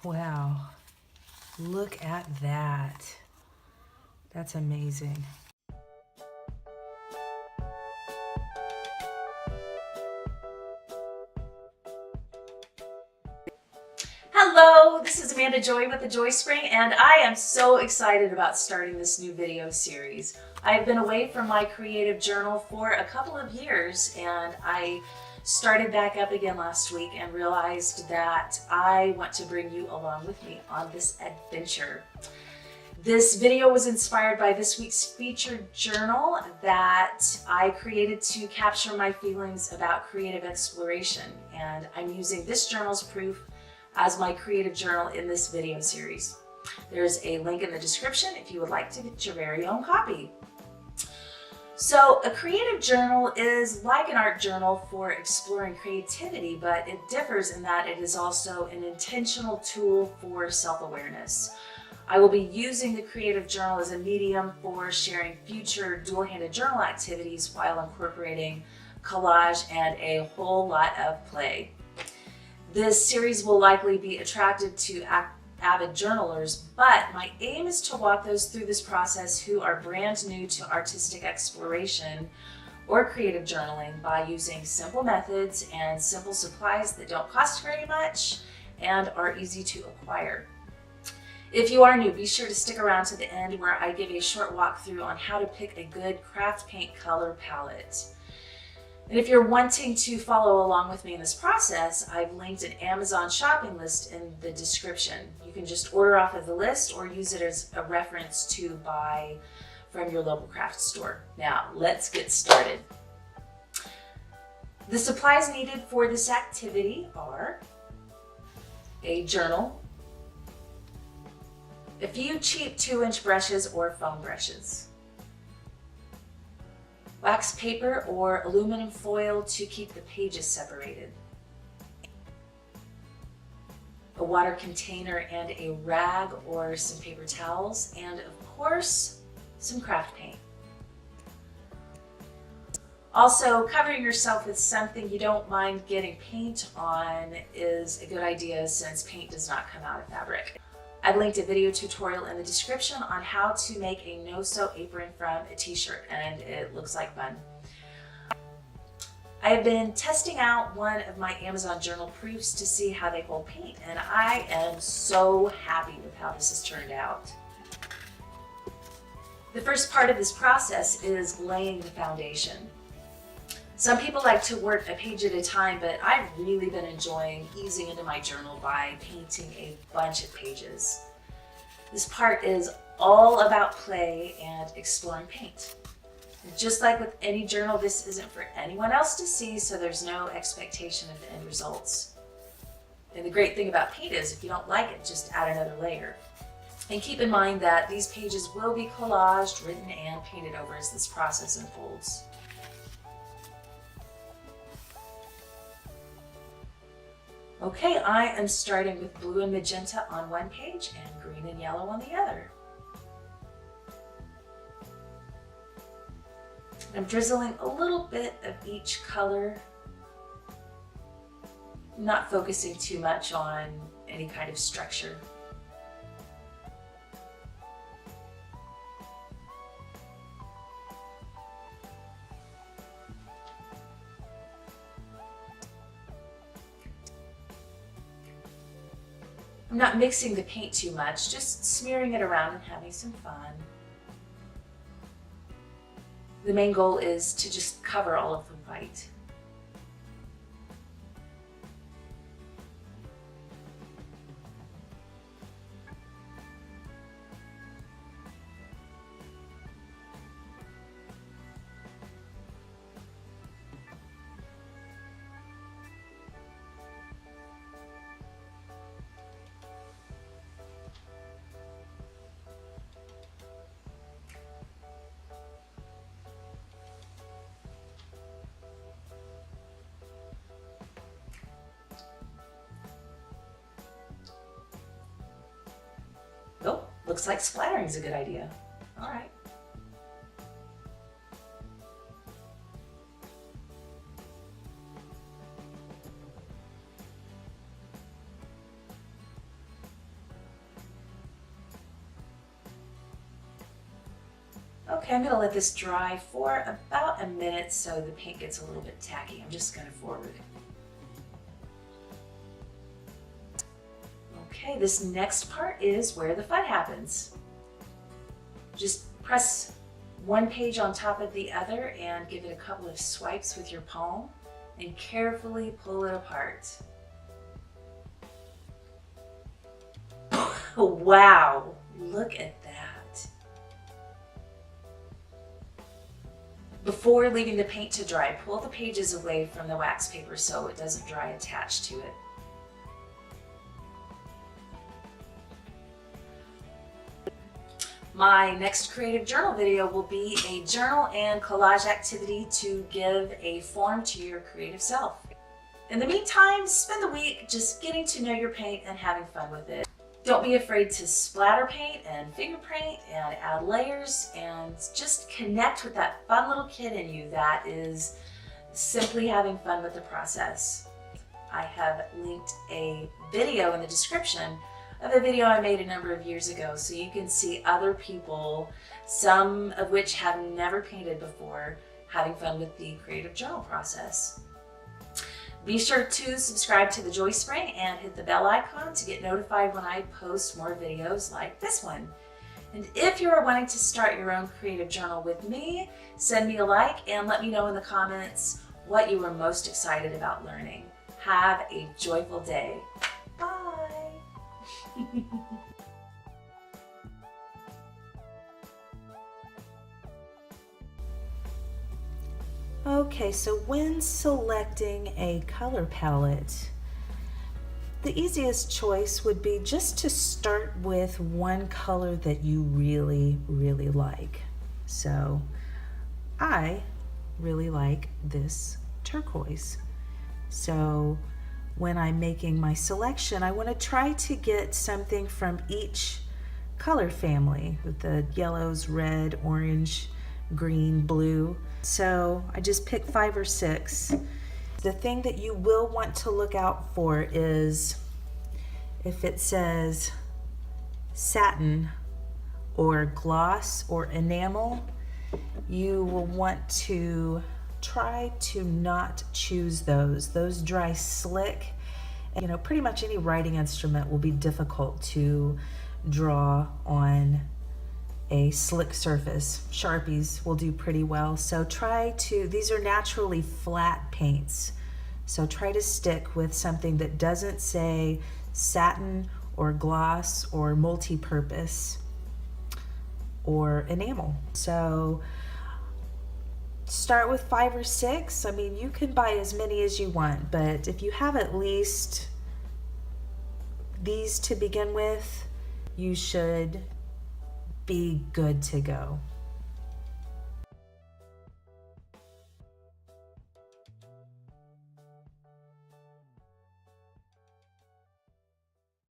Wow, look at that. That's amazing. Hello, this is Amanda Joy with the Joy Spring, and I am so excited about starting this new video series. I've been away from my creative journal for a couple of years, and I started back up again last week and realized that I want to bring you along with me on this adventure. This video was inspired by this week's featured journal that I created to capture my feelings about creative exploration, and I'm using this journal's proof as my creative journal in this video series. There's a link in the description if you would like to get your very own copy. So a creative journal is like an art journal for exploring creativity, but it differs in that it is also an intentional tool for self-awareness. I will be using the creative journal as a medium for sharing future dual-handed journal activities while incorporating collage and a whole lot of play. This series will likely be attractive to avid journalers, but my aim is to walk those through this process who are brand new to artistic exploration or creative journaling by using simple methods and simple supplies that don't cost very much and are easy to acquire. If you are new, be sure to stick around to the end where I give a short walkthrough on how to pick a good craft paint color palette. And if you're wanting to follow along with me in this process, I've linked an Amazon shopping list in the description. You can just order off of the list or use it as a reference to buy from your local craft store. Now, let's get started. The supplies needed for this activity are a journal, a few cheap 2-inch brushes or foam brushes, wax paper or aluminum foil to keep the pages separated, a water container and a rag or some paper towels, and of course, some craft paint. Also, covering yourself with something you don't mind getting paint on is a good idea since paint does not come out of fabric. I've linked a video tutorial in the description on how to make a no-sew apron from a t-shirt, and it looks like fun. I have been testing out one of my Amazon journal proofs to see how they hold paint, and I am so happy with how this has turned out. The first part of this process is laying the foundation. Some people like to work a page at a time, but I've really been enjoying easing into my journal by painting a bunch of pages. This part is all about play and exploring paint. And just like with any journal, this isn't for anyone else to see, so there's no expectation of the end results. And the great thing about paint is if you don't like it, just add another layer. And keep in mind that these pages will be collaged, written, and painted over as this process unfolds. Okay, I am starting with blue and magenta on one page and green and yellow on the other. I'm drizzling a little bit of each color, not focusing too much on any kind of structure. I'm not mixing the paint too much, just smearing it around and having some fun. The main goal is to just cover all of the white. Oh, looks like splattering is a good idea. All right. Okay, I'm gonna let this dry for about a minute so the paint gets a little bit tacky. I'm just gonna forward. Okay, this next part is where the fun happens. Just press one page on top of the other and give it a couple of swipes with your palm and carefully pull it apart. Wow, look at that. Before leaving the paint to dry, pull the pages away from the wax paper so it doesn't dry attached to it. My next creative journal video will be a journal and collage activity to give a form to your creative self. In the meantime, spend the week just getting to know your paint and having fun with it. Don't be afraid to splatter paint and finger paint and add layers and just connect with that fun little kid in you that is simply having fun with the process. I have linked a video in the description of a video I made a number of years ago so you can see other people, some of which have never painted before, having fun with the creative journal process. Be sure to subscribe to the Joy Spring and hit the bell icon to get notified when I post more videos like this one. And if you are wanting to start your own creative journal with me, send me a like and let me know in the comments what you were most excited about learning. Have a joyful day. Bye. Okay, so when selecting a color palette, the easiest choice would be just to start with one color that you really like. So I really like this turquoise. So when I'm making my selection, I want to try to get something from each color family with the yellows, red, orange, green, blue. So I just picked 5 or 6. The thing that you will want to look out for is if it says satin or gloss or enamel, you will want to try to not choose those. Those dry slick. You know, pretty much any writing instrument will be difficult to draw on a slick surface. Sharpies will do pretty well. So try to, these are naturally flat paints. So try to stick with something that doesn't say satin or gloss or multi-purpose or enamel. So start with 5 or 6. I mean, you can buy as many as you want, but if you have at least these to begin with, you should be good to go.